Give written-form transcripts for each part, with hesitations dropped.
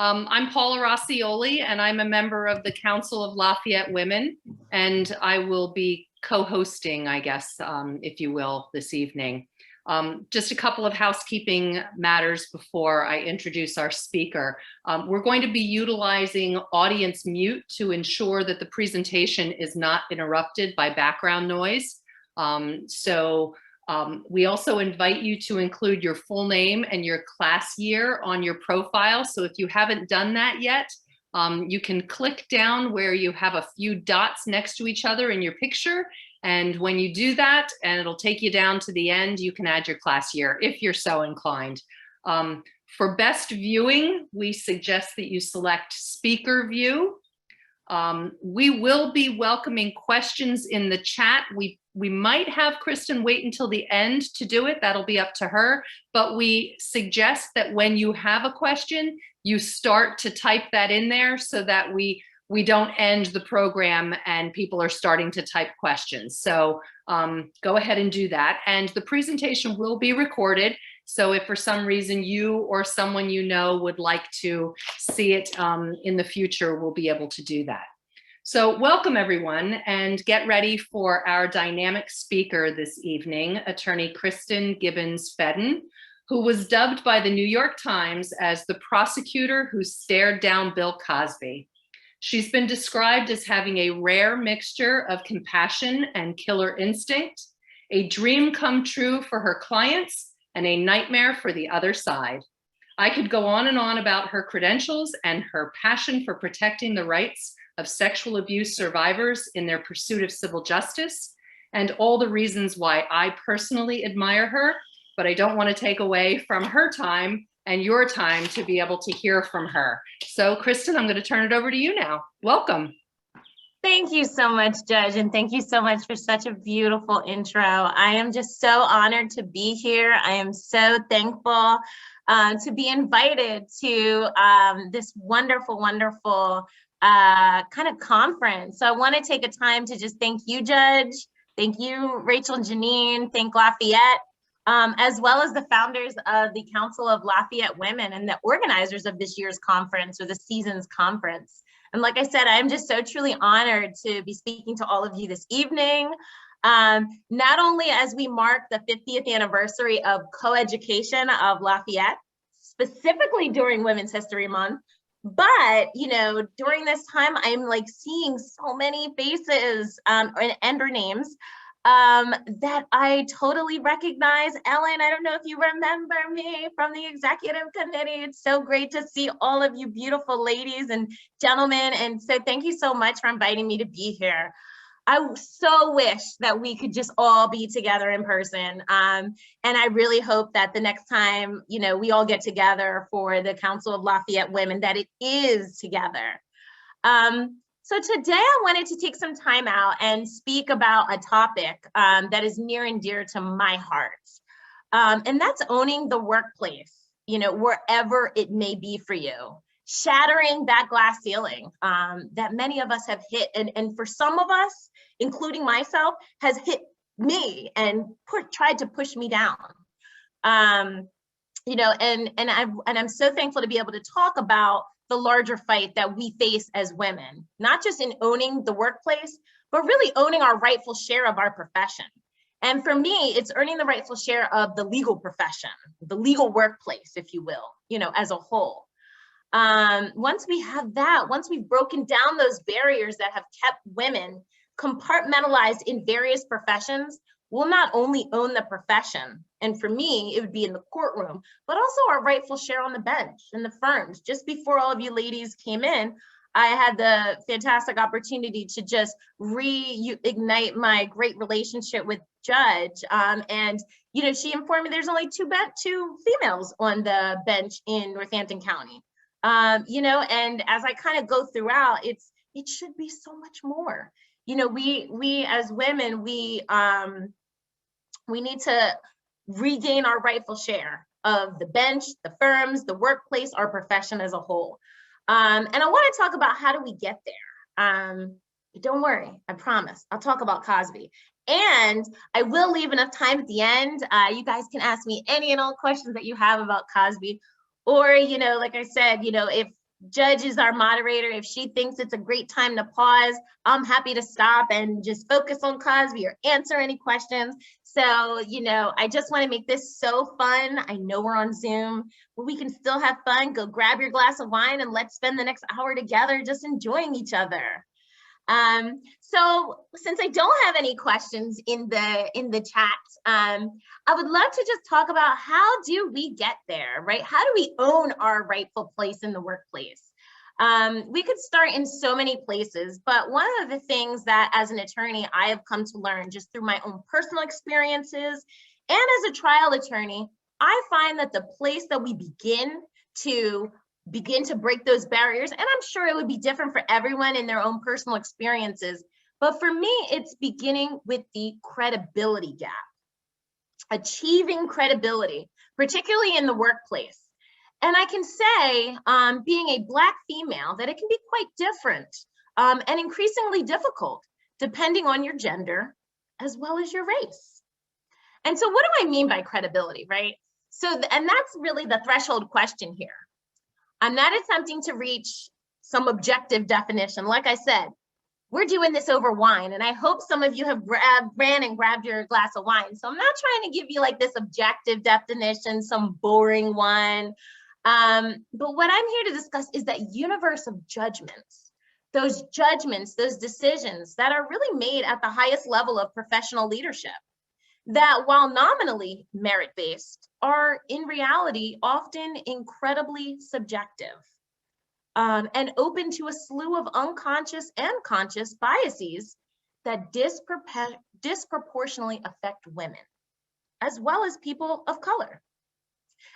I'm Paula Rossioli, and I'm a member of the Council of Lafayette Women, and I will be co-hosting, I guess, if you will, this evening. Just a couple of housekeeping matters before I introduce our speaker. We're going to be utilizing audience mute to ensure that the presentation is not interrupted by background noise. We also invite you to include your full name and your class year on your profile. So if you haven't done that yet, you can click down where you have a few dots next to each other in your picture. And when you do that, and it'll take you down to the end, you can add your class year if you're so inclined. For best viewing, we suggest that you select speaker view. We will be welcoming questions in the chat. We might have Kristin wait until the end to do it. That'll be up to her. But we suggest that when you have a question, you start to type that in there so that we don't end the program and people are starting to type questions. So go ahead and do that. And the presentation will be recorded. So if for some reason you or someone you know would like to see it in the future, we'll be able to do that. So welcome everyone, and get ready for our dynamic speaker this evening, attorney Kristin Gibbons Feden, who was dubbed by the New York Times as the prosecutor who stared down Bill Cosby. She's been described as having a rare mixture of compassion and killer instinct, a dream come true for her clients, and a nightmare for the other side. I could go on and on about her credentials and her passion for protecting the rights of sexual abuse survivors in their pursuit of civil justice, and all the reasons why I personally admire her, but I don't want to take away from her time and your time to be able to hear from her. So Kristin, I'm going to turn it over to you now. Welcome. Thank you so much, Judge, and thank you so much for such a beautiful intro. I am just so honored to be here. I am so thankful to be invited to this wonderful, wonderful kind of conference. So I want to take a time to just thank you, Judge. Thank you, Rachel and Janine. Thank Lafayette, as well as the founders of the Council of Lafayette Women and the organizers of this year's conference, or the season's conference. And like I said, I'm just so truly honored to be speaking to all of you this evening. Not only as we mark the 50th anniversary of co-education of Lafayette, specifically during Women's History Month, but, you know, during this time, I'm like seeing so many faces and or names that I totally recognize. Ellen, I don't know if you remember me from the executive committee. It's so great to see all of you beautiful ladies and gentlemen. And so thank you so much for inviting me to be here. I so wish that we could just all be together in person. And I really hope that the next time, you know, we all get together for the Council of Lafayette Women, that it is together. So today I wanted to take some time out and speak about a topic that is near and dear to my heart. And that's owning the workplace, you know, wherever it may be for you. Shattering that glass ceiling that many of us have hit, and for some of us, including myself, has hit me and tried to push me down. You know, and I'm so thankful to be able to talk about the larger fight that we face as women, not just in owning the workplace, but really owning our rightful share of our profession. And for me, it's earning the rightful share of the legal profession, the legal workplace, if you will, you know, as a whole. Once we have that, once we've broken down those barriers that have kept women compartmentalized in various professions, we'll not only own the profession, and for me, it would be in the courtroom, but also our rightful share on the bench in the firms. Just before all of you ladies came in, I had the fantastic opportunity to just reignite my great relationship with Judge. And, you know, she informed me there's only two females on the bench in Northampton County. You know, and as I kind of go throughout, it should be so much more. You know, we as women, we need to regain our rightful share of the bench, the firms, the workplace, our profession as a whole. And I want to talk about how do we get there. But don't worry, I promise. I'll talk about Cosby. And I will leave enough time at the end. You guys can ask me any and all questions that you have about Cosby. Or, you know, like I said, you know, if Judge is our moderator. If she thinks it's a great time to pause, I'm happy to stop and just focus on Cosby or answer any questions. So, you know, I just want to make this so fun. I know we're on Zoom, but we can still have fun. Go grab your glass of wine and let's spend the next hour together just enjoying each other. So since I don't have any questions in the chat, I would love to just talk about how do we get there, right? How do we own our rightful place in the workplace? We could start in so many places, but one of the things that as an attorney, I have come to learn just through my own personal experiences and as a trial attorney, I find that the place that we begin to break those barriers, and I'm sure it would be different for everyone in their own personal experiences, but for me, it's beginning with the credibility gap. Achieving credibility, particularly in the workplace. And I can say, being a Black female, that it can be quite different and increasingly difficult, depending on your gender, as well as your race. And so what do I mean by credibility, right? So, and that's really the threshold question here. I'm not attempting to reach some objective definition. Like I said, we're doing this over wine, and I hope some of you have ran and grabbed your glass of wine. So I'm not trying to give you like this objective definition, some boring one. But what I'm here to discuss is that universe of judgments, those decisions that are really made at the highest level of professional leadership, that while nominally merit-based, are in reality often incredibly subjective and open to a slew of unconscious and conscious biases that disproportionately affect women, as well as people of color.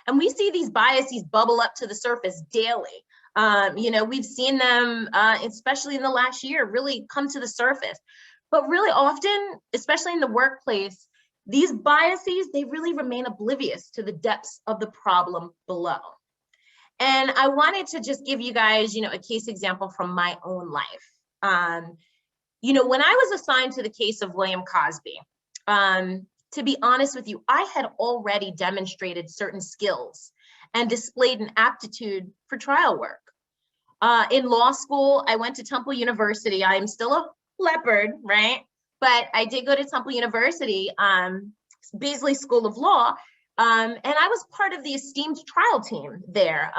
And we see these biases bubble up to the surface daily. You know, we've seen them, especially in the last year, really come to the surface. But really often, especially in the workplace, these biases, they really remain oblivious to the depths of the problem below. And I wanted to just give you guys, you know, a case example from my own life. You know, when I was assigned to the case of William Cosby, to be honest with you, I had already demonstrated certain skills and displayed an aptitude for trial work. In law school, I went to Temple University. I am still a leopard, right? But I did go to Temple University, Beasley School of Law, and I was part of the esteemed trial team there.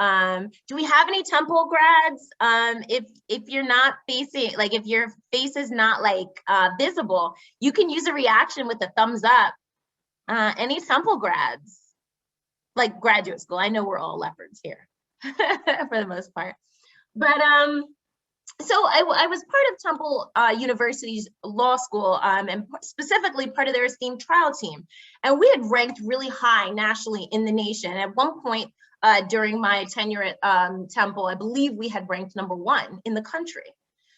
Do we have any Temple grads? If you're not facing, like if your face is not like visible, you can use a reaction with a thumbs up. Any Temple grads, like graduate school? I know we're all leopards here for the most part. But so I was part of Temple University's law school and specifically part of their esteemed trial team. And we had ranked really high nationally in the nation. At one point during my tenure at Temple, I believe we had ranked #1 in the country.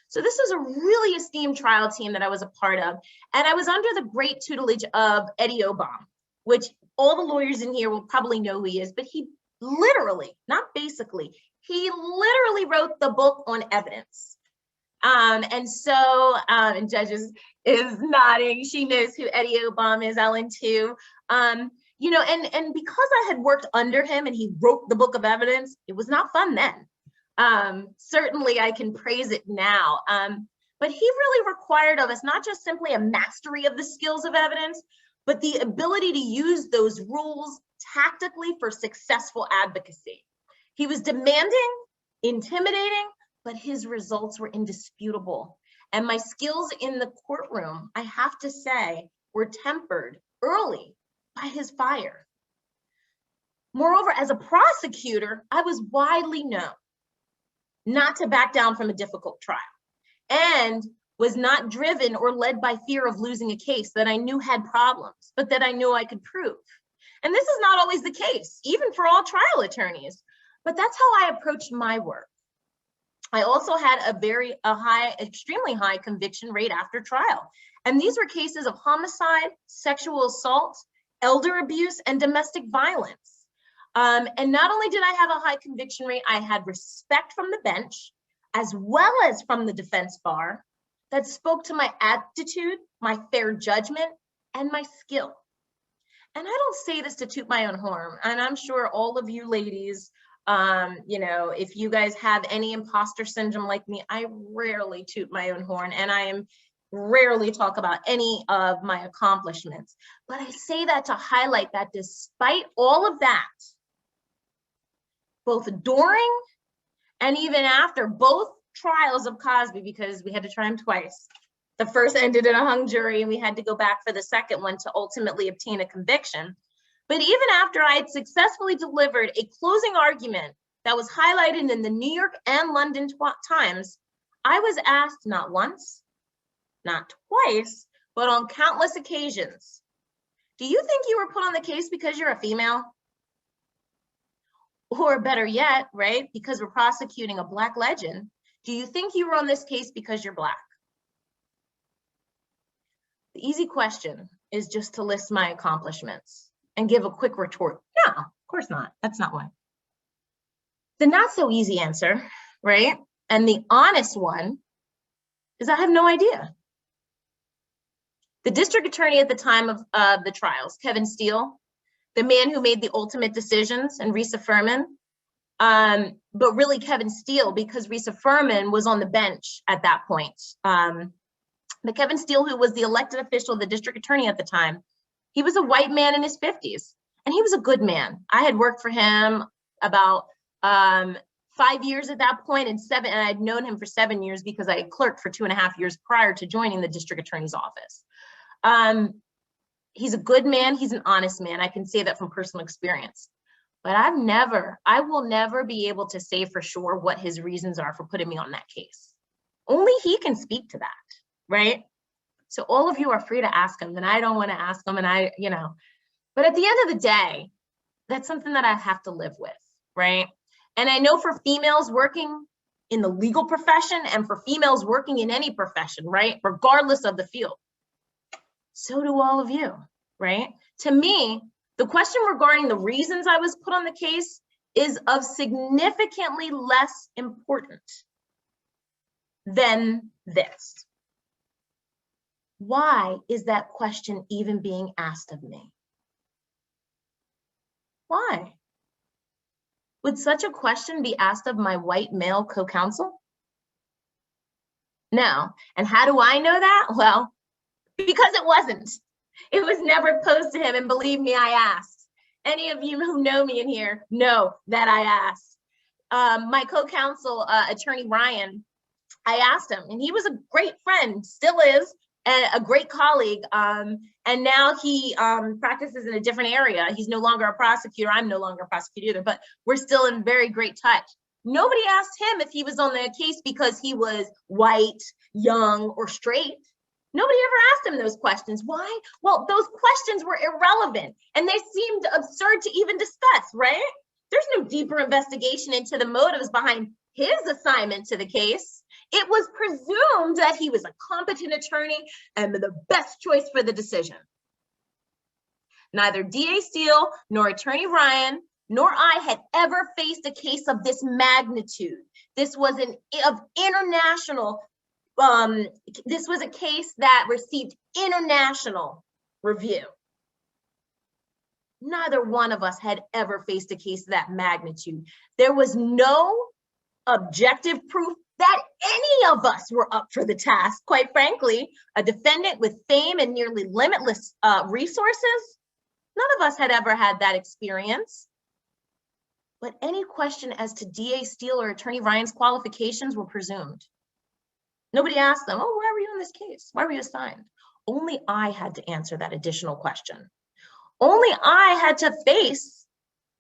So this was a really esteemed trial team that I was a part of. And I was under the great tutelage of Eddie Obama, which all the lawyers in here will probably know who he is, but he literally, not basically, he literally wrote the book on evidence. And so, and Judge is nodding. She knows who Eddie Obama is, Ellen too. You know, and because I had worked under him and he wrote the book of evidence, it was not fun then. Certainly I can praise it now. But he really required of us not just simply a mastery of the skills of evidence, but the ability to use those rules tactically for successful advocacy. He was demanding, intimidating, but his results were indisputable. And my skills in the courtroom, I have to say, were tempered early by his fire. Moreover, as a prosecutor, I was widely known not to back down from a difficult trial and was not driven or led by fear of losing a case that I knew had problems, but that I knew I could prove. And this is not always the case, even for all trial attorneys, but that's how I approached my work. I also had extremely high conviction rate after trial. And these were cases of homicide, sexual assault, elder abuse, and domestic violence. And not only did I have a high conviction rate, I had respect from the bench, as well as from the defense bar, that spoke to my aptitude, my fair judgment, and my skill. And I don't say this to toot my own horn, and I'm sure all of you ladies You know, if you guys have any imposter syndrome like me, I rarely toot my own horn, and I am rarely talk about any of my accomplishments. But I say that to highlight that despite all of that, both during and even after both trials of Cosby, because we had to try him twice. The first ended in a hung jury, and we had to go back for the second one to ultimately obtain a conviction. But even after I had successfully delivered a closing argument that was highlighted in the New York and London Times, I was asked not once, not twice, but on countless occasions, do you think you were put on the case because you're a female? Or better yet, right, because we're prosecuting a Black legend, do you think you were on this case because you're Black? The easy question is just to list my accomplishments and give a quick retort. No, of course not. That's not why. The not so easy answer, right, and the honest one is I have no idea. The district attorney at the time of the trials, Kevin Steele, the man who made the ultimate decisions, and Risa Furman, but really Kevin Steele, because Risa Furman was on the bench at that point. But Kevin Steele, who was the elected official, the district attorney at the time, he was a white man in his 50s, and he was a good man. I had worked for him about 5 years at that point, and I'd known him for 7 years because I had clerked for 2.5 years prior to joining the district attorney's office. He's a good man. He's an honest man. I can say that from personal experience. But I will never be able to say for sure what his reasons are for putting me on that case. Only he can speak to that, right? So all of you are free to ask him, and I don't want to ask him, and but at the end of the day, that's something that I have to live with, right? And I know for females working in the legal profession and for females working in any profession, right, regardless of the field, so do all of you, right? To me, the question regarding the reasons I was put on the case is of significantly less importance than this. Why is that question even being asked of me? Why? Would such a question be asked of my white male co-counsel? No. And how do I know that? Well, because it wasn't. It was never posed to him, and believe me, I asked. Any of you who know me in here know that I asked. My co-counsel, attorney Ryan, I asked him, and he was a great friend, still is, and a great colleague, and now he practices in a different area. He's no longer a prosecutor. I'm no longer a prosecutor either, but we're still in very great touch. Nobody asked him if he was on the case because he was white, young, or straight. Nobody ever asked him those questions. Why? Well, those questions were irrelevant, and they seemed absurd to even discuss, right? There's no deeper investigation into the motives behind his assignment to the case. It was presumed that he was a competent attorney and the best choice for the decision. Neither DA Steele nor Attorney Ryan nor I had ever faced a case of this magnitude. This was this was a case that received international review. Neither one of us had ever faced a case of that magnitude. There was no objective proof that any of us were up for the task. Quite frankly, a defendant with fame and nearly limitless resources, none of us had ever had that experience. But any question as to DA Steele or Attorney Ryan's qualifications were presumed. Nobody asked them, oh, why were you on this case? Why were you assigned? Only I had to answer that additional question. Only I had to face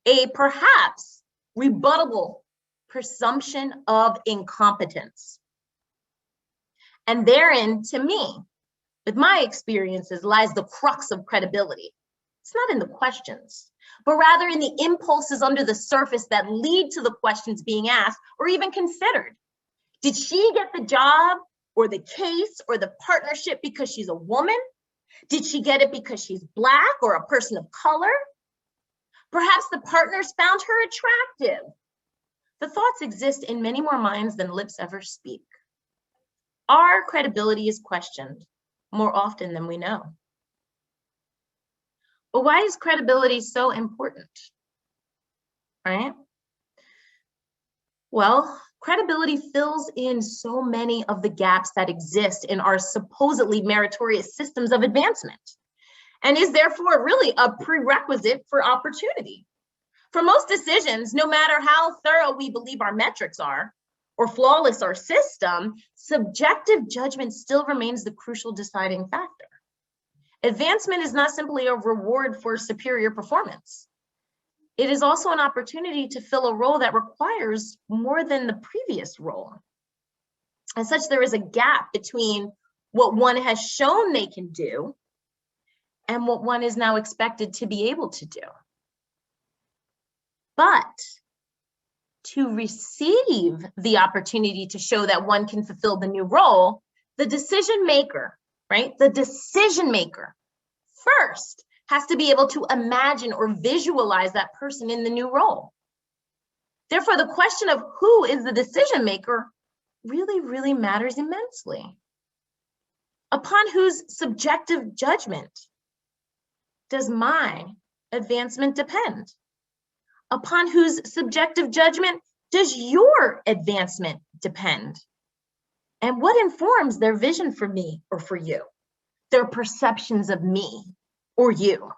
a perhaps rebuttable presumption of incompetence. And therein, to me, with my experiences, lies the crux of credibility. It's not in the questions, but rather in the impulses under the surface that lead to the questions being asked or even considered. Did she get the job or the case or the partnership because she's a woman? Did she get it because she's Black or a person of color? Perhaps the partners found her attractive. The thoughts exist in many more minds than lips ever speak. Our credibility is questioned more often than we know. But why is credibility so important, right? Well, credibility fills in so many of the gaps that exist in our supposedly meritorious systems of advancement, and is therefore really a prerequisite for opportunity. For most decisions, no matter how thorough we believe our metrics are, or flawless our system, subjective judgment still remains the crucial deciding factor. Advancement is not simply a reward for superior performance. It is also an opportunity to fill a role that requires more than the previous role. As such, there is a gap between what one has shown they can do and what one is now expected to be able to do. But to receive the opportunity to show that one can fulfill the new role, the decision maker, right? The decision maker first has to be able to imagine or visualize that person in the new role. Therefore, the question of who is the decision maker really, really matters immensely. Upon whose subjective judgment does my advancement depend? Upon whose subjective judgment does your advancement depend? And what informs their vision for me or for you? Their perceptions of me or you?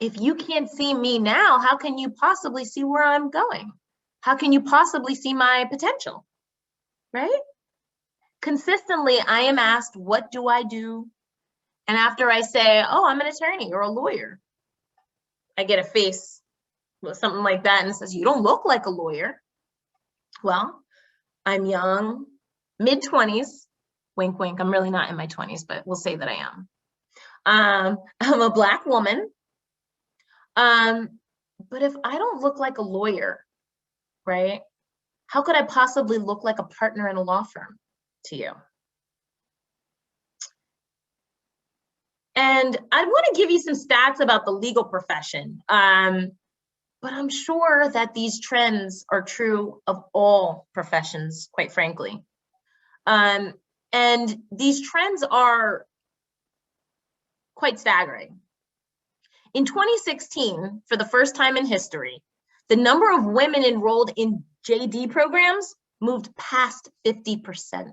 If you can't see me now, how can you possibly see where I'm going? How can you possibly see my potential, right? Consistently, I am asked, what do I do? And after I say, oh, I'm an attorney or a lawyer, I get a face with something like that and says, you don't look like a lawyer. Well, I'm young, mid-20s, wink, wink. I'm really not in my 20s, but we'll say that I am. I'm a Black woman. But if I don't look like a lawyer, right, how could I possibly look like a partner in a law firm to you? And I want to give you some stats about the legal profession, but I'm sure that these trends are true of all professions, quite frankly. And these trends are quite staggering. In 2016, for the first time in history, the number of women enrolled in JD programs moved past 50%.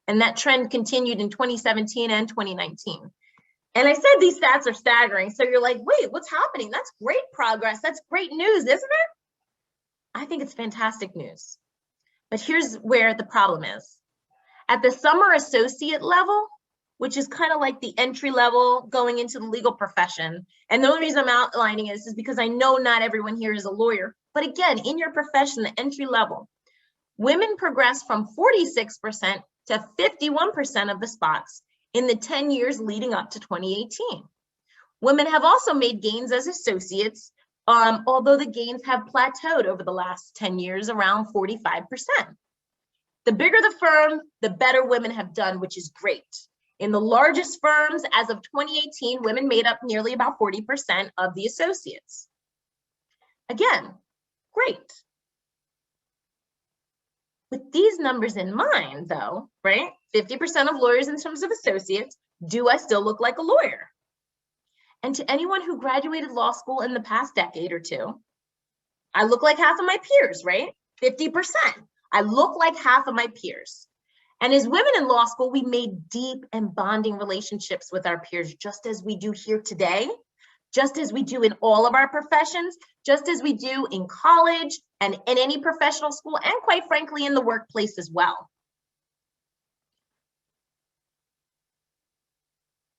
And that trend continued in 2017 and 2019. And I said these stats are staggering. So you're like, wait, what's happening? That's great progress. That's great news, isn't it? I think it's fantastic news. But here's where the problem is. At the summer associate level, which is kind of like the entry level going into the legal profession. And the only reason I'm outlining it is because I know not everyone here is a lawyer. But again, in your profession, the entry level, women progress from 46% to 51% of the spots in the 10 years leading up to 2018. Women have also made gains as associates, although the gains have plateaued over the last 10 years around 45%. The bigger the firm, the better women have done, which is great. In the largest firms, as of 2018, women made up nearly about 40% of the associates. Again, great. With these numbers in mind, though, right? 50% of lawyers in terms of associates, do I still look like a lawyer? And to anyone who graduated law school in the past decade or two, I look like half of my peers, right? 50%. I look like half of my peers. And as women in law school, we made deep and bonding relationships with our peers, just as we do here today, just as we do in all of our professions, just as we do in college and in any professional school, and quite frankly, in the workplace as well.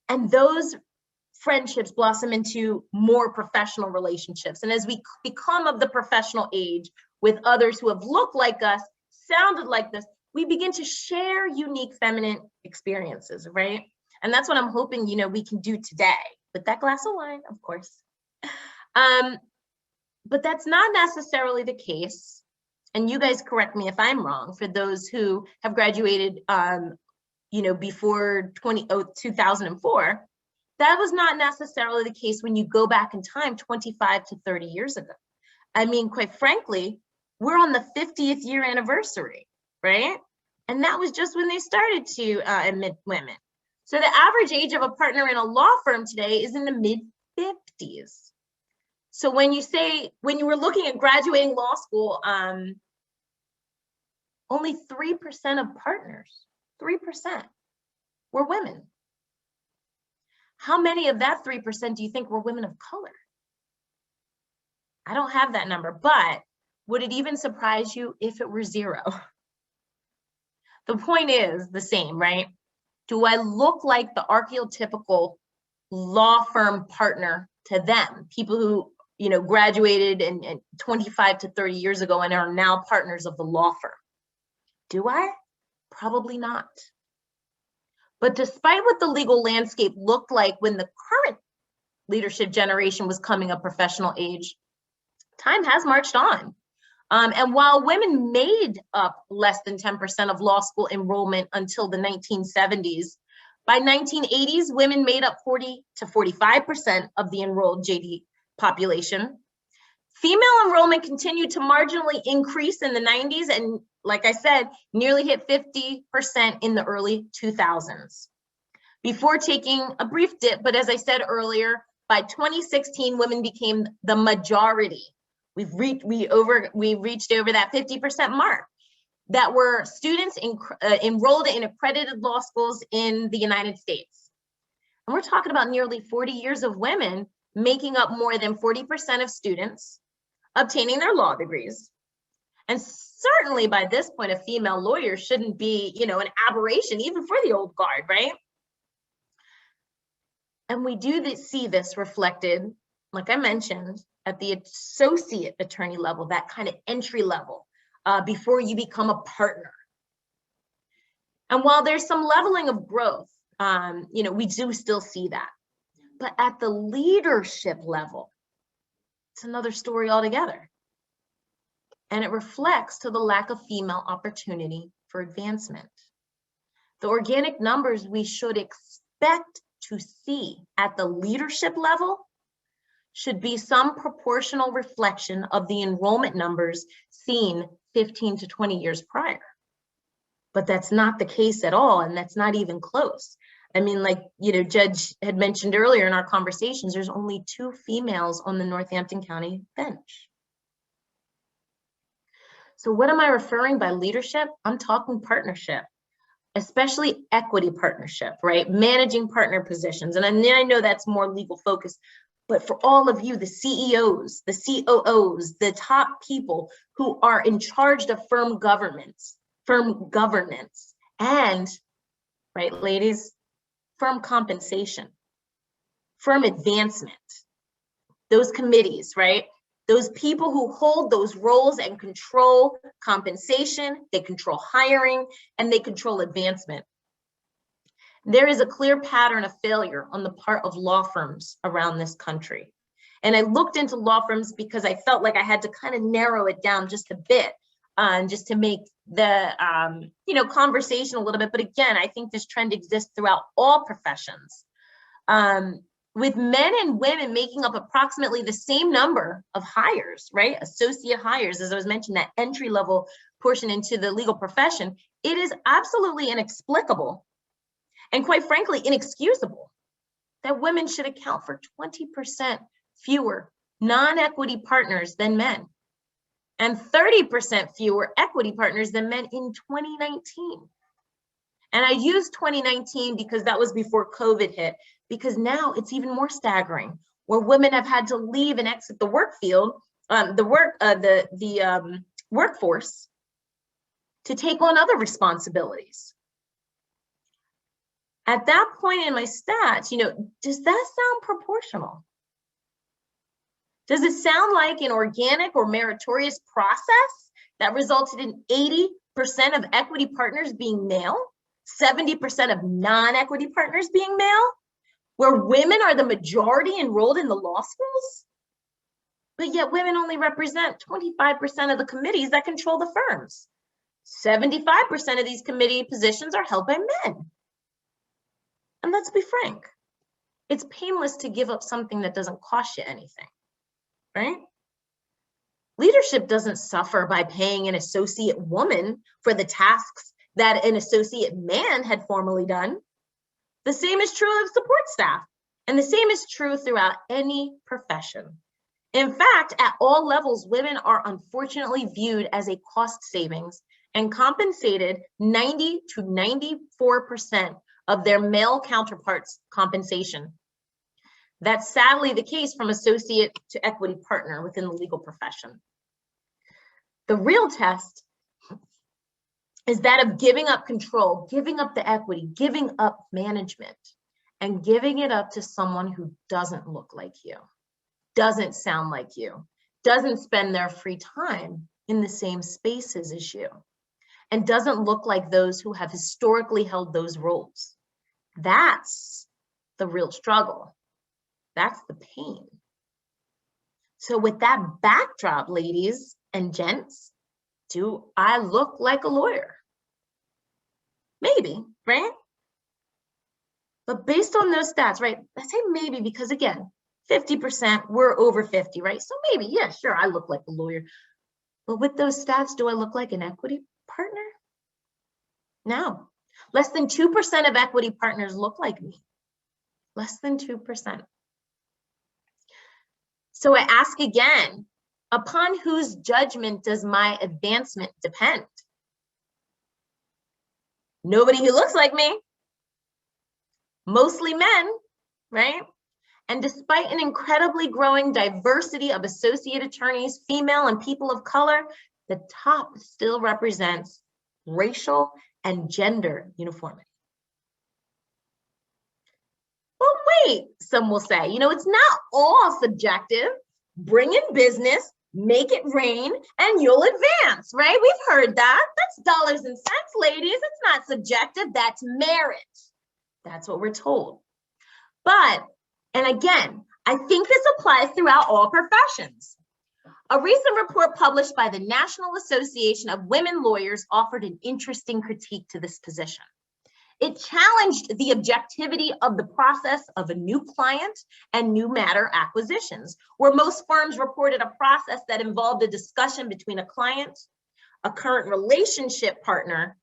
And those friendships blossom into more professional relationships. And as we become of the professional age with others who have looked like us, sounded like this, we begin to share unique feminine experiences, right? And that's what I'm hoping, we can do today with that glass of wine, of course. But that's not necessarily the case. And you guys correct me if I'm wrong, for those who have graduated, before 2004, that was not necessarily the case when you go back in time 25 to 30 years ago. I mean, quite frankly, we're on the 50th year anniversary, right? And that was just when they started to admit women. So the average age of a partner in a law firm today is in the mid-50s. So when you were looking at graduating law school, only 3% of partners, 3% were women. How many of that 3% do you think were women of color? I don't have that number, but would it even surprise you if it were 0? The point is the same, right? Do I look like the archetypical law firm partner to them? People who, graduated and 25 to 30 years ago and are now partners of the law firm. Do I? Probably not. But despite what the legal landscape looked like when the current leadership generation was coming of professional age, time has marched on. And while women made up less than 10% of law school enrollment until the 1970s, by 1980s, women made up 40 to 45% of the enrolled JD population. Female enrollment continued to marginally increase in the 90s and, like I said, nearly hit 50% in the early 2000s. Before taking a brief dip, but as I said earlier, by 2016, women became the majority. We've reached over that 50% mark that were students enrolled in accredited law schools in the United States. And we're talking about nearly 40 years of women making up more than 40% of students obtaining their law degrees. And certainly by this point, a female lawyer shouldn't be, an aberration, even for the old guard, right? And we do see this reflected, like I mentioned, at the associate attorney level, that kind of entry level, before you become a partner. And while there's some leveling of growth, we do still see that. But at the leadership level, it's another story altogether. And it reflects to the lack of female opportunity for advancement. The organic numbers we should expect to see at the leadership level should be some proportional reflection of the enrollment numbers seen 15 to 20 years prior. But that's not the case at all, and that's not even close. I mean, like, Judge had mentioned earlier in our conversations, there's only 2 females on the Northampton County bench. So what am I referring by leadership? I'm talking partnership, especially equity partnership, right? Managing partner positions. And then I know that's more legal focused, but for all of you, the CEOs, the COOs, the top people who are in charge of firm governance, and, right, ladies, firm compensation, firm advancement, those committees, right? Those people who hold those roles and control compensation, they control hiring, and they control advancement. There is a clear pattern of failure on the part of law firms around this country. And I looked into law firms because I felt like I had to kind of narrow it down just a bit, just to make the conversation a little bit. But again, I think this trend exists throughout all professions. With men and women making up approximately the same number of hires, right? Associate hires, as I was mentioning, that entry level portion into the legal profession, it is absolutely inexplicable and, quite frankly, inexcusable that women should account for 20% fewer non-equity partners than men and 30% fewer equity partners than men in 2019. And I use 2019 because that was before COVID hit, because now it's even more staggering, where women have had to leave and exit the work field, workforce, to take on other responsibilities. At that point in my stats, does that sound proportional? Does it sound like an organic or meritorious process that resulted in 80% of equity partners being male, 70% of non-equity partners being male, where women are the majority enrolled in the law schools? But yet women only represent 25% of the committees that control the firms. 75% of these committee positions are held by men. And let's be frank, it's painless to give up something that doesn't cost you anything, right? Leadership doesn't suffer by paying an associate woman for the tasks that an associate man had formerly done. The same is true of support staff, and the same is true throughout any profession. In fact, at all levels, women are unfortunately viewed as a cost savings and compensated 90 to 94% of their male counterparts' compensation. That's sadly the case from associate to equity partner within the legal profession. The real test is that of giving up control, giving up the equity, giving up management, and giving it up to someone who doesn't look like you, doesn't sound like you, doesn't spend their free time in the same spaces as you, and doesn't look like those who have historically held those roles. That's the real struggle. That's the pain. So with that backdrop, ladies and gents, do I look like a lawyer? Maybe, right? But based on those stats, right? I say maybe because again, 50%, we're over 50, right? So maybe, yeah, sure, I look like a lawyer. But with those stats, do I look like an equity partner? No. Less than 2% of equity partners look like me. Less than 2%. So I ask again, upon whose judgment does my advancement depend? Nobody who looks like me. Mostly men, right? And despite an incredibly growing diversity of associate attorneys, female and people of color, the top still represents racial and gender uniformity. Well, wait, some will say, it's not all subjective. Bring in business, make it rain, and you'll advance, right? We've heard that. That's dollars and cents, ladies. It's not subjective, that's merit. That's what we're told. But, and again, I think this applies throughout all professions. A recent report published by the National Association of Women Lawyers offered an interesting critique to this position. It challenged the objectivity of the process of a new client and new matter acquisitions, where most firms reported a process that involved a discussion between a client, a current relationship partner,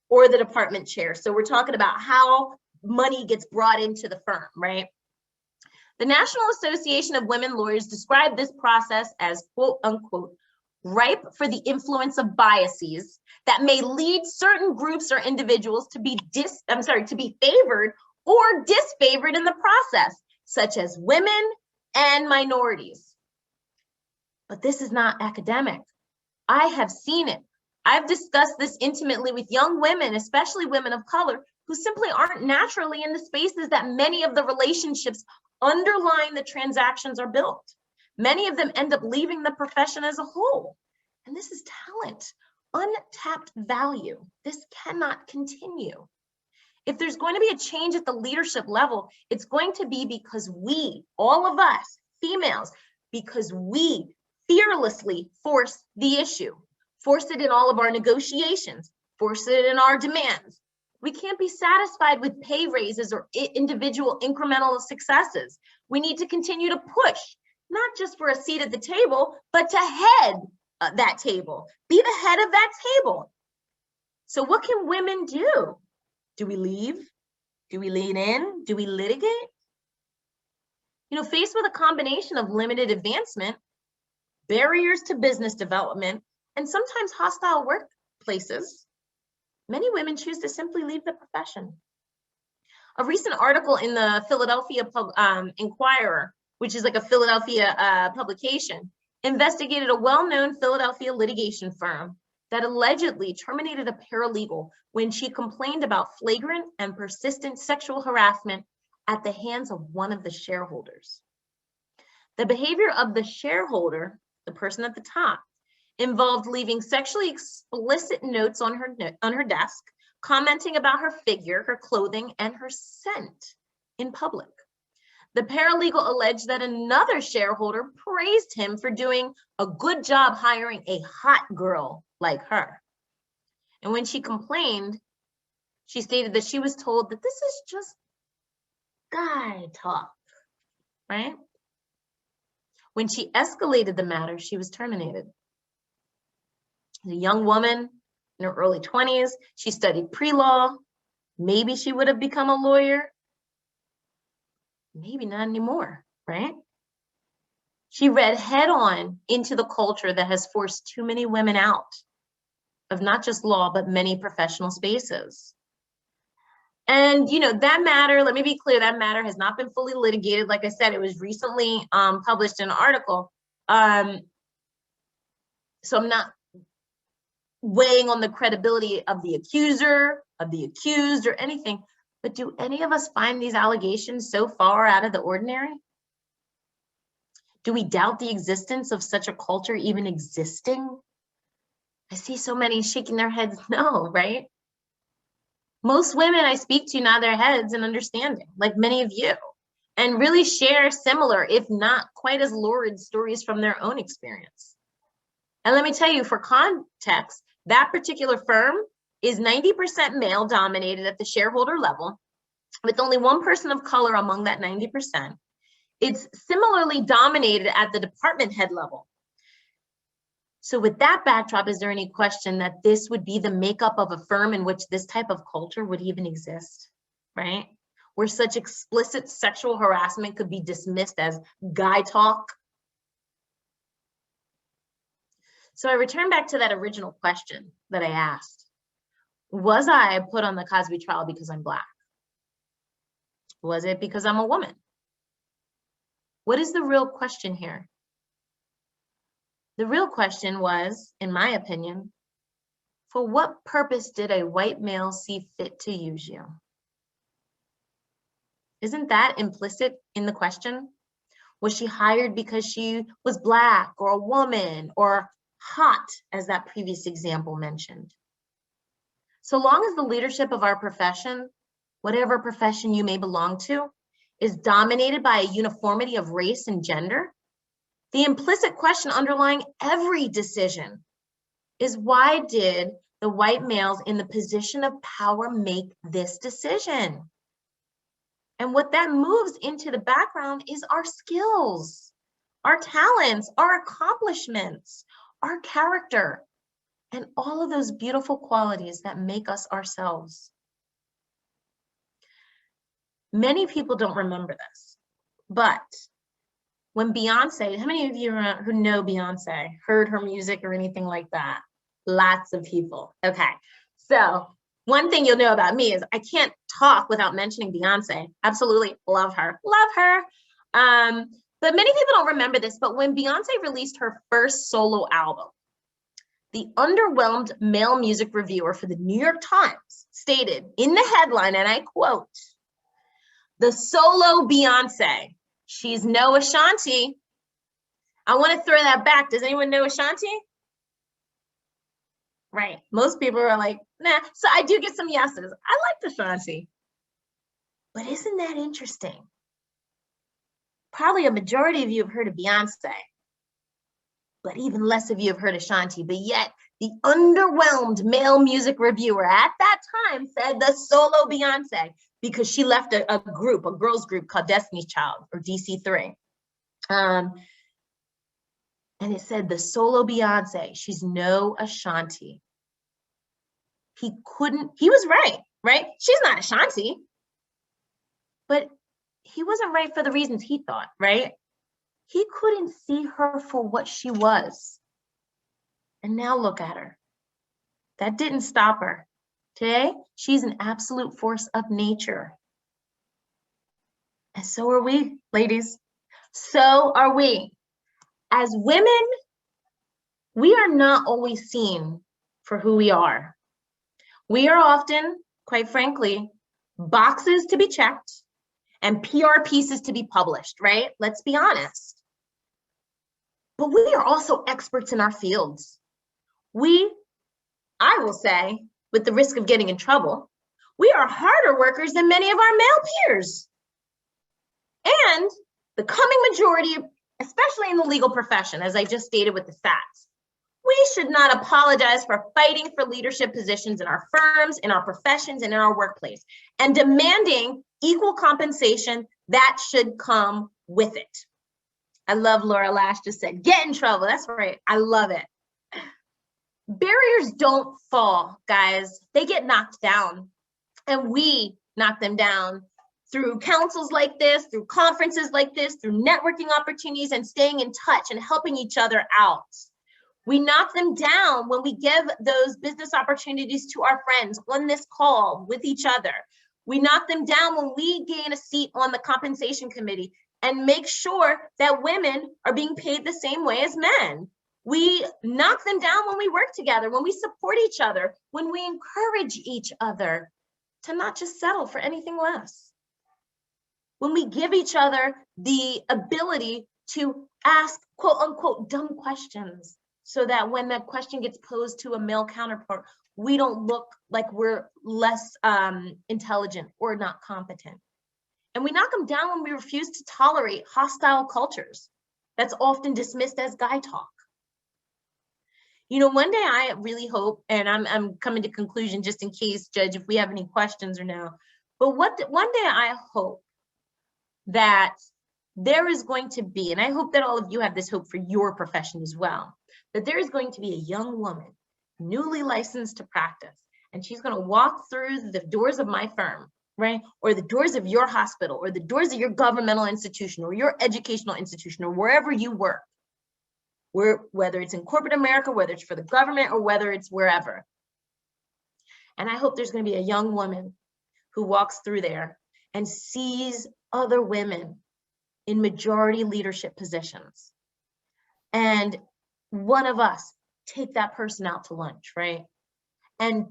or the department chair. So we're talking about how money gets brought into the firm, right? The National Association of Women Lawyers described this process as quote unquote, ripe for the influence of biases that may lead certain groups or individuals to be favored or disfavored in the process, such as women and minorities. But this is not academic. I have seen it. I've discussed this intimately with young women, especially women of color, who simply aren't naturally in the spaces that many of the relationships underlying the transactions are built. Many of them end up leaving the profession as a whole. And this is talent, untapped value. This cannot continue. If there's going to be a change at the leadership level, it's going to be because we, all of us, females, because we fearlessly force the issue, force it in all of our negotiations, force it in our demands. We can't be satisfied with pay raises or individual incremental successes. We need to continue to push, not just for a seat at the table, but to head that table, be the head of that table. So what can women do? Do we leave? Do we lean in? Do we litigate? Faced with a combination of limited advancement, barriers to business development, and sometimes hostile workplaces, many women choose to simply leave the profession. A recent article in the Philadelphia Inquirer, which is like a Philadelphia publication, investigated a well-known Philadelphia litigation firm that allegedly terminated a paralegal when she complained about flagrant and persistent sexual harassment at the hands of one of the shareholders. The behavior of the shareholder, the person at the top, involved leaving sexually explicit notes on her desk, commenting about her figure, her clothing, and her scent in public. The paralegal alleged that another shareholder praised him for doing a good job hiring a hot girl like her. And when she complained, she stated that she was told that this is just guy talk, right? When she escalated the matter, she was terminated. A young woman in her early 20s, she studied pre-law. Maybe she would have become a lawyer. Maybe not anymore, right? She read head on into the culture that has forced too many women out of not just law, but many professional spaces. And, you know, that matter, let me be clear, that matter has not been fully litigated. Like I said, it was recently published in an article. So I'm not weighing on the credibility of the accuser, of the accused, or anything. But do any of us find these allegations so far out of the ordinary? Do we doubt the existence of such a culture even existing? I see so many shaking their heads no, right? Most women I speak to nod their heads in understanding, like many of you, and really share similar, if not quite as lurid, stories from their own experience. And let me tell you, for context, that particular firm is 90% male dominated at the shareholder level, with only one person of color among that 90%. It's similarly dominated at the department head level. So with that backdrop, is there any question that this would be the makeup of a firm in which this type of culture would even exist, right? Where such explicit sexual harassment could be dismissed as guy talk? So I return back to that original question that I asked. Was I put on the Cosby trial because I'm Black? Was it because I'm a woman? What is the real question here? The real question was, in my opinion, for what purpose did a white male see fit to use you? Isn't that implicit in the question? Was she hired because she was Black or a woman or hot, as that previous example mentioned? So long as the leadership of our profession, whatever profession you may belong to, is dominated by a uniformity of race and gender, the implicit question underlying every decision is, why did the white males in the position of power make this decision? And what that moves into the background is our skills, our talents, our accomplishments, our character, and all of those beautiful qualities that make us ourselves. Many people don't remember this, but when Beyonce, how many of you who know Beyonce, heard her music or anything like that? Lots of people. Okay, so one thing you'll know about me is I can't talk without mentioning Beyonce. Absolutely love her, love her. But many people don't remember this, but when Beyonce released her first solo album, the underwhelmed male music reviewer for the New York Times stated in the headline, and I quote, "The solo Beyonce. She's no Ashanti." I want to throw that back. Does anyone know Ashanti? Right. Most people are like, nah. So I do get some yeses. I like Ashanti. But isn't that interesting? Probably a majority of you have heard of Beyonce, but even less of you have heard of Ashanti. But yet the underwhelmed male music reviewer at that time said the solo Beyonce, because she left a group, a girls group called Destiny's Child, or DC3. And it said the solo Beyonce, she's no Ashanti. He was right? She's not Ashanti. But he wasn't right for the reasons he thought, right? He couldn't see her for what she was. And now look at her. That didn't stop her. Today, she's an absolute force of nature. And so are we, ladies. So are we. As women, we are not always seen for who we are. We are often, quite frankly, boxes to be checked and PR pieces to be published, right? Let's be honest. But we are also experts in our fields. I will say, with the risk of getting in trouble, we are harder workers than many of our male peers. And the coming majority, especially in the legal profession, as I just stated with the stats, we should not apologize for fighting for leadership positions in our firms, in our professions, and in our workplace, and demanding equal compensation that should come with it. I love Laura Lash just said, get in trouble. That's right. I love it. Barriers don't fall, guys. They get knocked down, and we knock them down through councils like this, through conferences like this, through networking opportunities and staying in touch and helping each other out. We knock them down when we give those business opportunities to our friends on this call with each other. We knock them down when we gain a seat on the compensation committee and make sure that women are being paid the same way as men. We knock them down when we work together, when we support each other, when we encourage each other to not just settle for anything less. When we give each other the ability to ask quote unquote dumb questions, so that when that question gets posed to a male counterpart, we don't look like we're less intelligent or not competent. And we knock them down when we refuse to tolerate hostile cultures that's often dismissed as guy talk. You know, one day I really hope, and I'm coming to conclusion just in case, Judge, if we have any questions or no, but one day I hope that there is going to be, and I hope that all of you have this hope for your profession as well, that there is going to be a young woman, newly licensed to practice, and she's going to walk through the doors of my firm, right? Or the doors of your hospital, or the doors of your governmental institution, or your educational institution, or wherever you work, whether it's in corporate America, whether it's for the government, or whether it's wherever. And I hope there's going to be a young woman who walks through there and sees other women in majority leadership positions. And one of us take that person out to lunch, right? And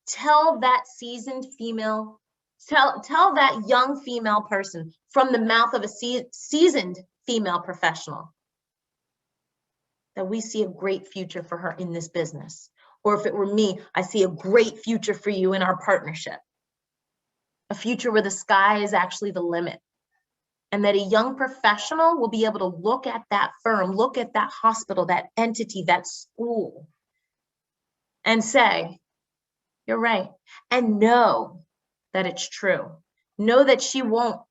tell that seasoned female, tell that young female person from the mouth of a seasoned female professional that we see a great future for her in this business. Or if it were me, I see a great future for you in our partnership. A future where the sky is actually the limit. And that a young professional will be able to look at that firm, look at that hospital, that entity, that school, and say, you're right. And know that it's true. Know that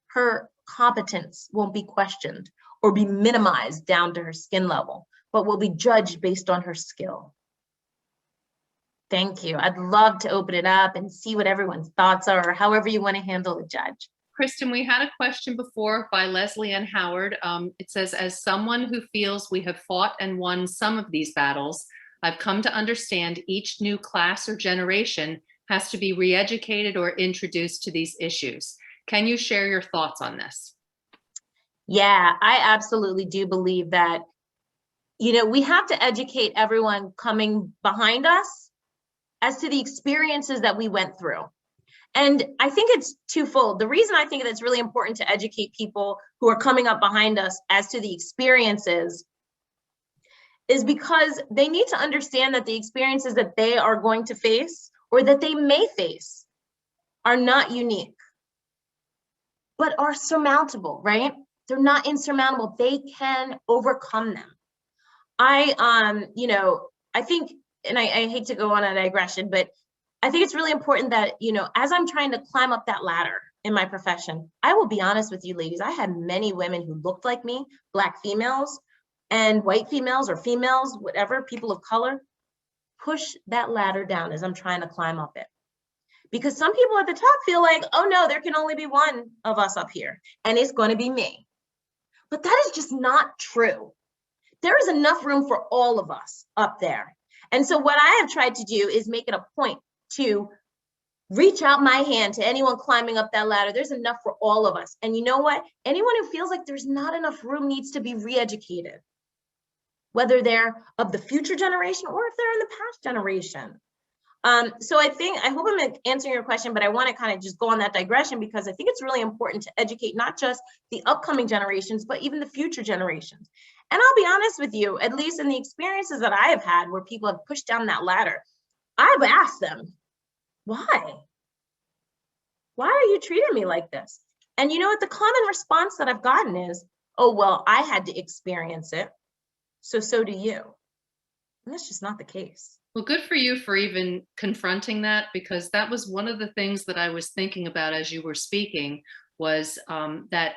her competence won't be questioned or be minimized down to her skin level, but will be judged based on her skill. Thank you. I'd love to open it up and see what everyone's thoughts are, or however you want to handle it, Judge. Kristin, we had a question before by Leslie Ann Howard. It says, as someone who feels we have fought and won some of these battles, I've come to understand each new class or generation has to be re-educated or introduced to these issues. Can you share your thoughts on this? Yeah, I absolutely do believe that, you know, we have to educate everyone coming behind us as to the experiences that we went through. And I think it's twofold. The reason I think that's really important to educate people who are coming up behind us as to the experiences is because they need to understand that the experiences that they are going to face or that they may face are not unique, but are surmountable, right? They're not insurmountable. They can overcome them. I think, and I hate to go on a digression, but I think it's really important that, you know, as I'm trying to climb up that ladder in my profession, I will be honest with you ladies, I had many women who looked like me, Black females and white females or females, whatever, people of color, push that ladder down as I'm trying to climb up it. Because some people at the top feel like, oh no, there can only be one of us up here and it's going to be me. But that is just not true. There is enough room for all of us up there. And so what I have tried to do is make it a point to reach out my hand to anyone climbing up that ladder. There's enough for all of us. And you know what? Anyone who feels like there's not enough room needs to be re-educated, whether they're of the future generation or if they're in the past generation. So I hope I'm answering your question, but I want to kind of just go on that digression because I think it's really important to educate not just the upcoming generations, but even the future generations. And I'll be honest with you, at least in the experiences that I have had where people have pushed down that ladder, I've asked them, why? Why are you treating me like this? And you know what? The common response that I've gotten is, oh, well, I had to experience it, so do you. And that's just not the case. Well, good for you for even confronting that, because that was one of the things that I was thinking about as you were speaking was that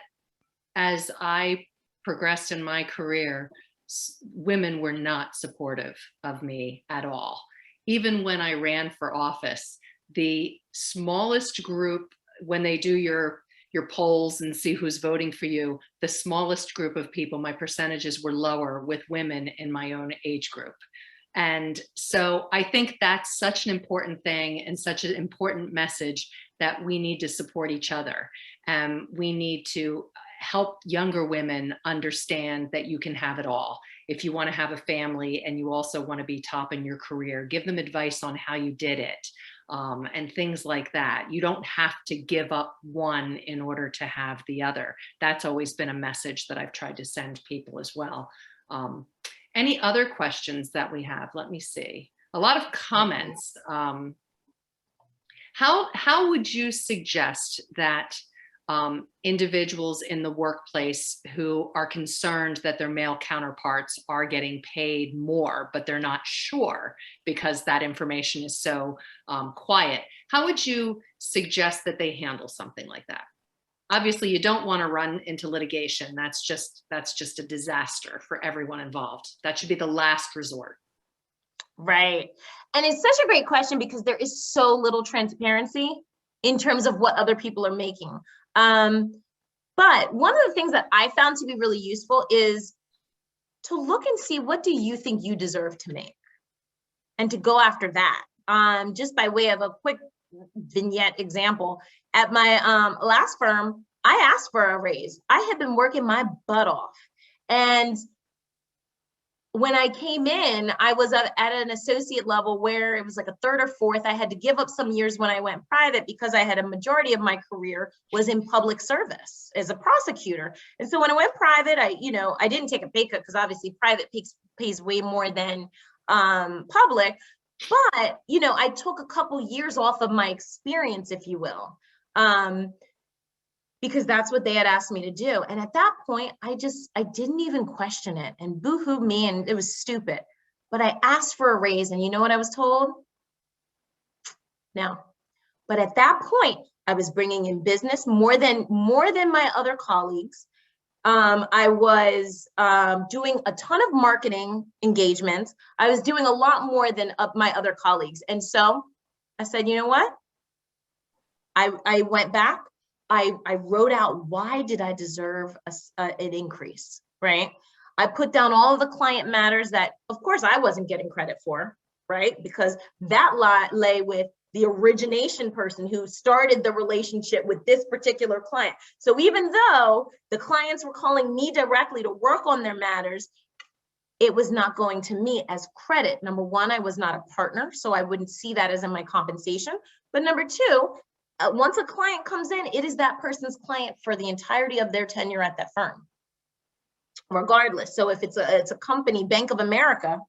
as I progressed in my career, women were not supportive of me at all. Even when I ran for office, the smallest group, when they do your your polls and see who's voting for you, the smallest group of people, my percentages were lower with women in my own age group. And so I think that's such an important thing and such an important message that we need to support each other. We need to help younger women understand that you can have it all. If you want to have a family and you also want to be top in your career, give them advice on how you did it, and things like that. You don't have to give up one in order to have the other. That's always been a message that I've tried to send people as well. Any other questions that we have? Let me see. A lot of comments. How would you suggest that individuals in the workplace who are concerned that their male counterparts are getting paid more, but they're not sure because that information is so quiet, how would you suggest that they handle something like that? Obviously, you don't want to run into litigation. That's just a disaster for everyone involved. That should be the last resort. Right. And it's such a great question because there is so little transparency in terms of what other people are making. But one of the things that I found to be really useful is to look and see, what do you think you deserve to make? And to go after that. Just by way of a quick vignette example, at my last firm, I asked for a raise. I had been working my butt off. And when I came in, I was at an associate level where it was like a third or fourth. I had to give up some years when I went private because I had a majority of my career was in public service as a prosecutor. And so when I went private, I didn't take a pay cut because obviously private pays way more than public. But, I took a couple years off of my experience, if you will, because that's what they had asked me to do. And at that point, I didn't even question it, and boo-hoo me, and it was stupid. But I asked for a raise, and you know what I was told? No. But at that point, I was bringing in business more than my other colleagues. I was doing a ton of marketing engagements. I was doing a lot more than my other colleagues. And so I said, you know what? I went back. I wrote out, why did I deserve an increase, right? I put down all of the client matters that, of course, I wasn't getting credit for, right? Because that lay with the origination person who started the relationship with this particular client. So even though the clients were calling me directly to work on their matters, it was not going to me as credit. Number one, I was not a partner, so I wouldn't see that as in my compensation. But number two, once a client comes in, it is that person's client for the entirety of their tenure at that firm, regardless. So if it's a company, Bank of America,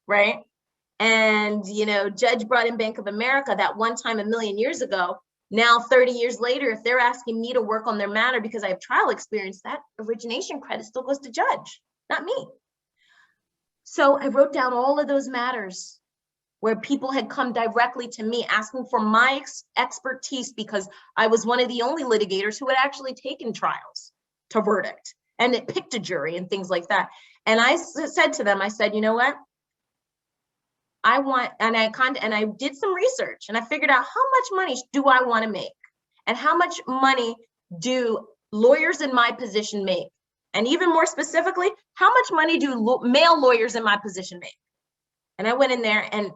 right? And, Judge brought in Bank of America that one time a million years ago. Now, 30 years later, if they're asking me to work on their matter because I have trial experience, that origination credit still goes to Judge, not me. So I wrote down all of those matters where people had come directly to me asking for my expertise because I was one of the only litigators who had actually taken trials to verdict, and it picked a jury and things like that. And I said to them, I said, you know what? I did some research and I figured out how much money do I want to make and how much money do lawyers in my position make? And even more specifically, how much money do male lawyers in my position make? And I went in there, and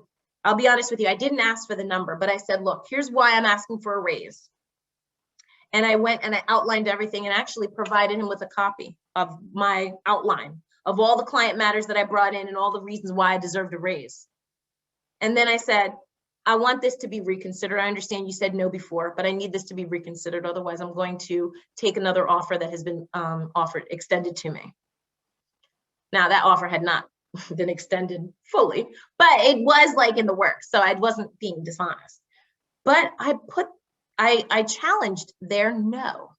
I'll be honest with you, I didn't ask for the number, but I said, look, here's why I'm asking for a raise. And I went and I outlined everything and actually provided him with a copy of my outline of all the client matters that I brought in and all the reasons why I deserved a raise. And then I said, I want this to be reconsidered. I understand you said no before, but I need this to be reconsidered. Otherwise, I'm going to take another offer that has been extended to me. Now, that offer had not been extended fully, but it was like in the works. So I wasn't being dishonest. But I challenged their no,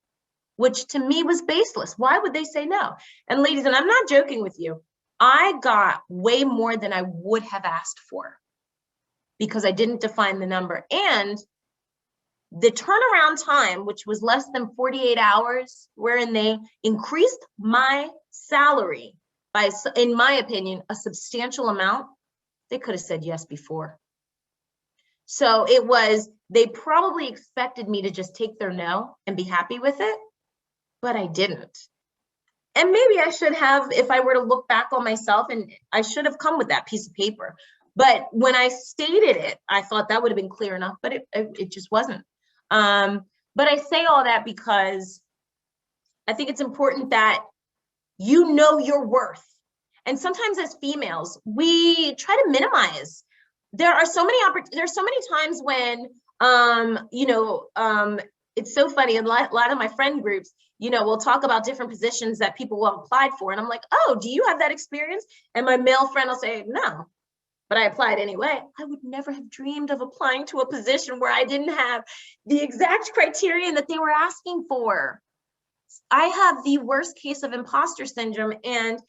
which to me was baseless. Why would they say no? And ladies, and I'm not joking with you, I got way more than I would have asked for because I didn't define the number. And the turnaround time, which was less than 48 hours, wherein they increased my salary by, in my opinion, a substantial amount, they could have said yes before. So they probably expected me to just take their no and be happy with it, but I didn't. And maybe I should have, if I were to look back on myself, and I should have come with that piece of paper. But when I stated it, I thought that would have been clear enough, but it just wasn't. But I say all that because I think it's important that you know your worth. And sometimes as females, we try to minimize. There's so many times when, it's so funny. A lot of my friend groups, we'll talk about different positions that people will have applied for. And I'm like, oh, do you have that experience? And my male friend will say, no, but I applied anyway. I would never have dreamed of applying to a position where I didn't have the exact criterion that they were asking for. I have the worst case of imposter syndrome. And,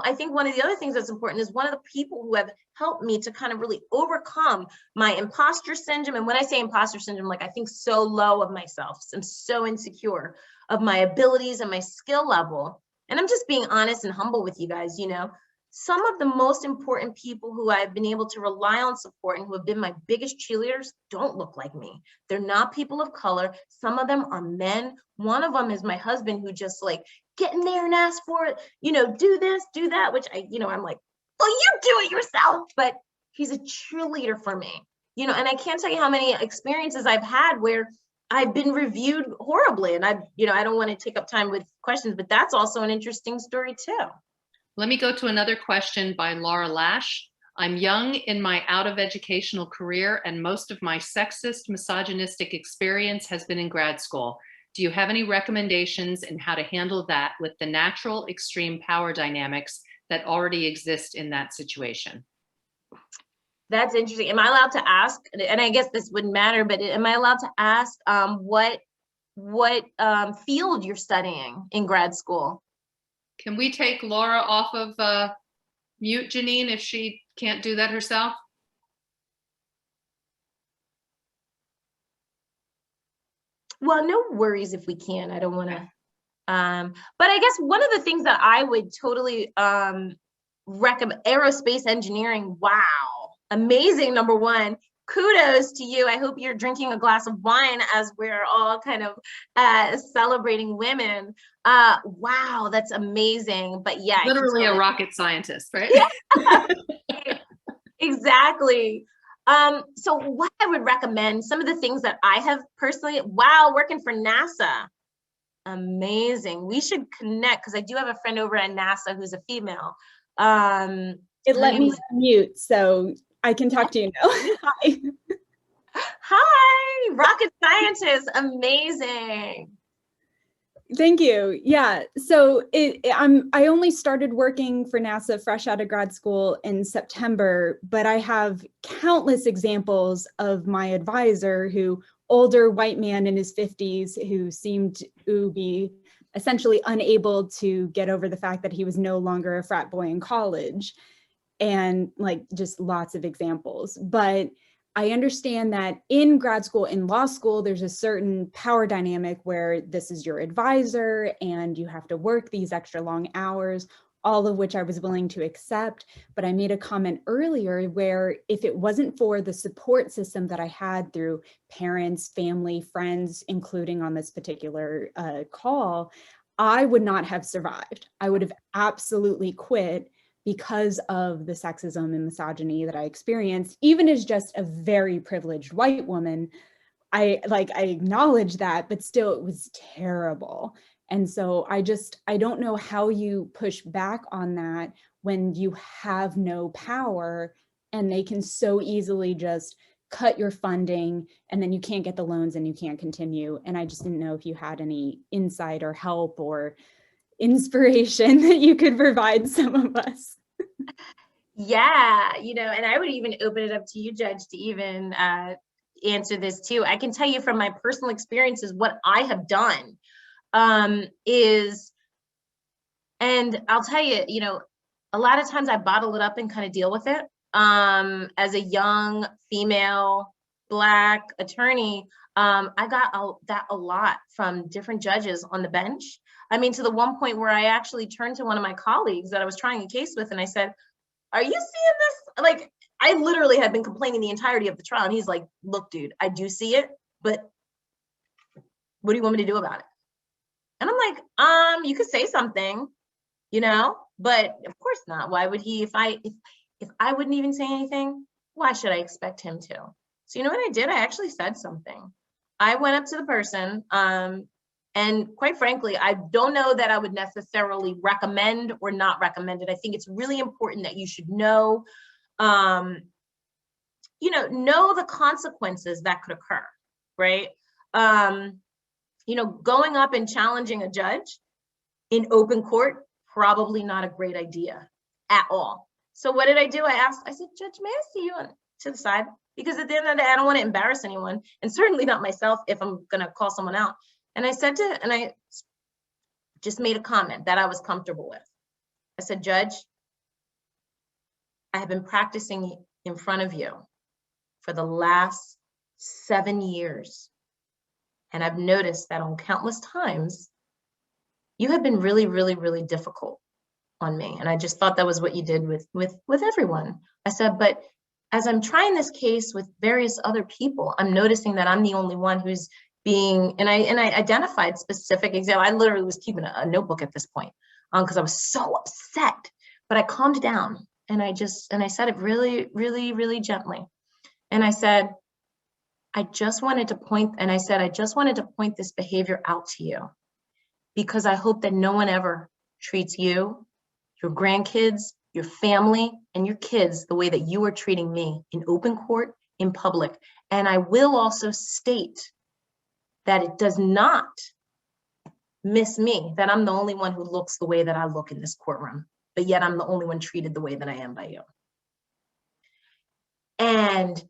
I think one of the other things that's important is one of the people who have helped me to kind of really overcome my imposter syndrome. And when I say imposter syndrome, like I think so low of myself, I'm so insecure of my abilities and my skill level. And I'm just being honest and humble with you guys, some of the most important people who I've been able to rely on support and who have been my biggest cheerleaders don't look like me. They're not people of color. Some of them are men. One of them is my husband, who just like get in there and ask for it, do this, do that, which I'm like, well, you do it yourself. But he's a cheerleader for me, and I can't tell you how many experiences I've had where I've been reviewed horribly. And I don't want to take up time with questions, but that's also an interesting story too. Let me go to another question by Laura Lash. I'm young in my out of educational career, and most of my sexist, misogynistic experience has been in grad school. Do you have any recommendations in how to handle that with the natural extreme power dynamics that already exist in that situation? That's interesting. Am I allowed to ask, and I guess this wouldn't matter, but am I allowed to ask what field you're studying in grad school? Can we take Laura off of mute, Janine, if she can't do that herself? Well, no worries if we can. I don't want to. But I guess one of the things that I would totally recommend, aerospace engineering. Wow, amazing. Number one, kudos to you. I hope you're drinking a glass of wine as we're all kind of celebrating women. Wow, that's amazing. But yeah, literally a rocket scientist, right? Yeah. Exactly. So what I would recommend, some of the things that I have personally, working for NASA, amazing. We should connect, because I do have a friend over at NASA who's a female. It let me mute, so I can talk to you now. Hi. Hi, rocket scientist, amazing. Thank you. Yeah, so I only started working for NASA fresh out of grad school in September, but I have countless examples of my advisor, older white man in his 50s, who seemed to be essentially unable to get over the fact that he was no longer a frat boy in college, and like just lots of examples. But I understand that in grad school, in law school, there's a certain power dynamic where this is your advisor and you have to work these extra long hours, all of which I was willing to accept. But I made a comment earlier where if it wasn't for the support system that I had through parents, family, friends, including on this particular call, I would not have survived. I would have absolutely quit because of the sexism and misogyny that I experienced, even as just a very privileged white woman. I acknowledge that, but still it was terrible. And so I don't know how you push back on that when you have no power and they can so easily just cut your funding and then you can't get the loans and you can't continue. And I just didn't know if you had any insight or help or inspiration that you could provide some of us. Yeah, and I would even open it up to you, Judge, to even answer this too. I can tell you from my personal experiences, what I have done is, and I'll tell you, a lot of times I bottle it up and kind of deal with it. As a young female Black attorney, I got that a lot from different judges on the bench. I mean, to the one point where I actually turned to one of my colleagues that I was trying a case with and I said, are you seeing this? Like, I literally had been complaining the entirety of the trial. And he's like, look, dude, I do see it, but what do you want me to do about it? And I'm like, you could say something, you know, but of course not. Why would he, if I wouldn't even say anything, why should I expect him to? So you know what I did? I actually said something. I went up to the person, and quite frankly, I don't know that I would necessarily recommend or not recommend it. I think it's really important that you should know, know the consequences that could occur, right? Going up and challenging a judge in open court, probably not a great idea at all. So what did I do? I said, Judge, may I see you to the side? Because at the end of the day, I don't want to embarrass anyone, and certainly not myself if I'm going to call someone out. And I just made a comment that I was comfortable with. I said, Judge, I have been practicing in front of you for the last 7 years. And I've noticed that on countless times, you have been really, really, really difficult on me. And I just thought that was what you did with everyone. I said, but as I'm trying this case with various other people, I'm noticing that I'm the only one who's being, and I identified specific examples. I literally was keeping a notebook at this point because I was so upset, but I calmed down and I said it really, really, really gently. And I said, I just wanted to point this behavior out to you because I hope that no one ever treats you, your grandkids, your family, and your kids the way that you are treating me in open court, in public. And I will also state that it does not miss me that I'm the only one who looks the way that I look in this courtroom, but yet I'm the only one treated the way that I am by you. And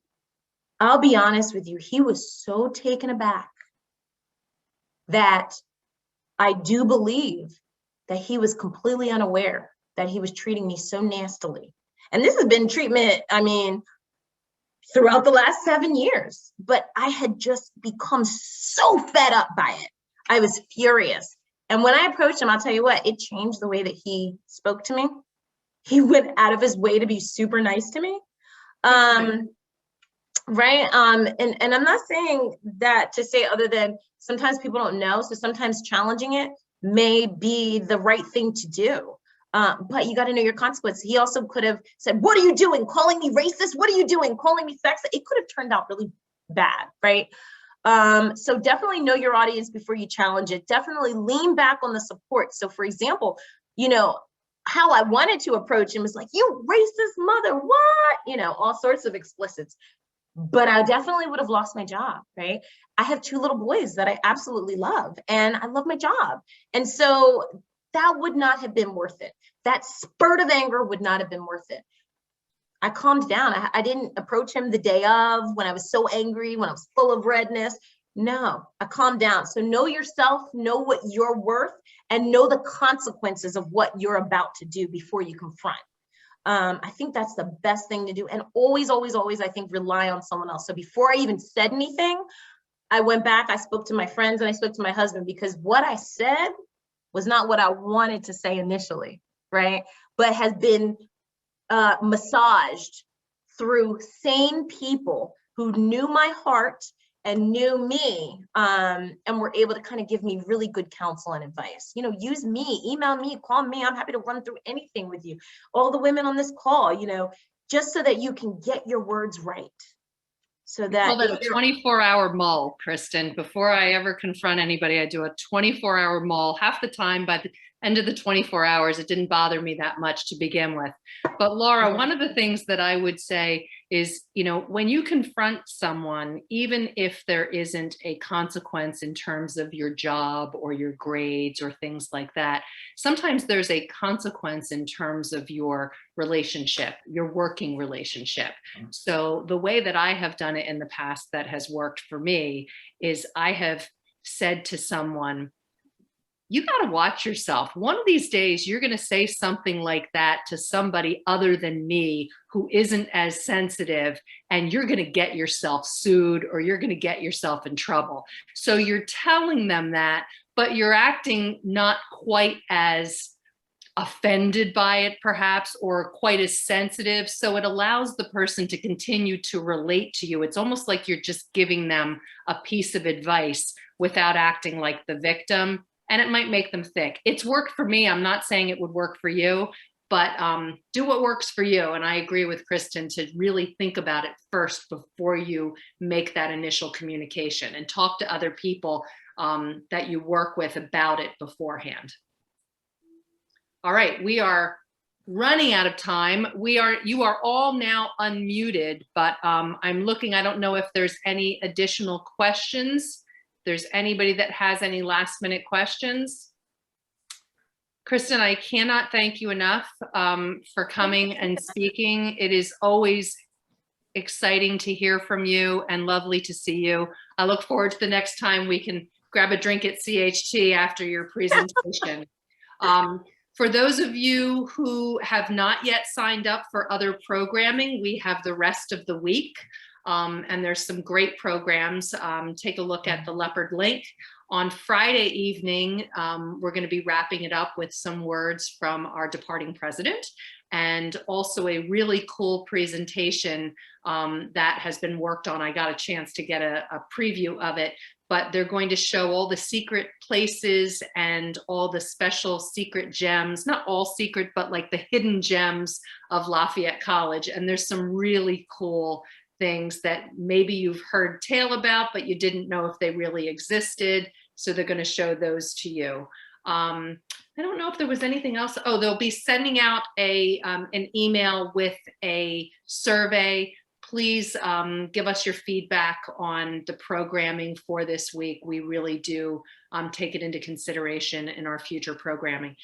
I'll be honest with you, he was so taken aback that I do believe that he was completely unaware that he was treating me so nastily. And this has been treatment, throughout the last 7 years, but I had just become so fed up by it. I was furious. And when I approached him, I'll tell you what, it changed the way that he spoke to me. He went out of his way to be super nice to me. Right. And I'm not saying that to say other than sometimes people don't know. So sometimes challenging it may be the right thing to do. But you got to know your consequences. He also could have said, what are you doing? Calling me racist? What are you doing? Calling me sexist? It could have turned out really bad. Right. So definitely know your audience before you challenge it. Definitely lean back on the support. So for example, how I wanted to approach him was like, you racist mother, what? All sorts of explicits. But I definitely would have lost my job, right? I have 2 little boys that I absolutely love, and I love my job. And so that would not have been worth it. That spurt of anger would not have been worth it. I calmed down. I didn't approach him the day of when I was so angry, when I was full of redness. No, I calmed down. So know yourself, know what you're worth, and know the consequences of what you're about to do before you confront. I think that's the best thing to do. And always, always, always, I think, rely on someone else. So before I even said anything, I went back, I spoke to my friends, and I spoke to my husband, because what I said was not what I wanted to say initially, right? But has been massaged through sane people who knew my heart and knew me, and were able to kind of give me really good counsel and advice. Use me, email me, call me. I'm happy to run through anything with you. All the women on this call, just so that you can get your words right. So that a 24-hour mull, Kristin. Before I ever confront anybody, I do a 24-hour mull. Half the time, by the end of the 24 hours, it didn't bother me that much to begin with. But Laura, one of the things that I would say is, when you confront someone, even if there isn't a consequence in terms of your job or your grades or things like that, sometimes there's a consequence in terms of your relationship, your working relationship. So the way that I have done it in the past that has worked for me is I have said to someone, you got to watch yourself. One of these days, you're going to say something like that to somebody other than me who isn't as sensitive, and you're going to get yourself sued or you're going to get yourself in trouble. So you're telling them that, but you're acting not quite as offended by it perhaps, or quite as sensitive. So it allows the person to continue to relate to you. It's almost like you're just giving them a piece of advice without acting like the victim. And it might make them think. It's worked for me. I'm not saying it would work for you, but do what works for you. And I agree with Kristin to really think about it first before you make that initial communication, and talk to other people that you work with about it beforehand. All right, we are running out of time. You are all now unmuted, but I'm looking, I don't know if there's any additional questions. If there's anybody that has any last minute questions. Kristin, I cannot thank you enough for coming and speaking. It is always exciting to hear from you and lovely to see you. I look forward to the next time we can grab a drink at CHT after your presentation. For those of you who have not yet signed up for other programming, we have the rest of the week, and there's some great programs. Take a look at the Leopard link. On Friday evening, we're going to be wrapping it up with some words from our departing president, and also a really cool presentation that has been worked on. I got a chance to get a preview of it, but they're going to show all the secret places and all the special secret gems, not all secret, but like the hidden gems of Lafayette College. And there's some really cool things that maybe you've heard tale about, but you didn't know if they really existed. So they're going to show those to you. I don't know if there was anything else. Oh, they'll be sending out an email with a survey. Please give us your feedback on the programming for this week. We really do take it into consideration in our future programming.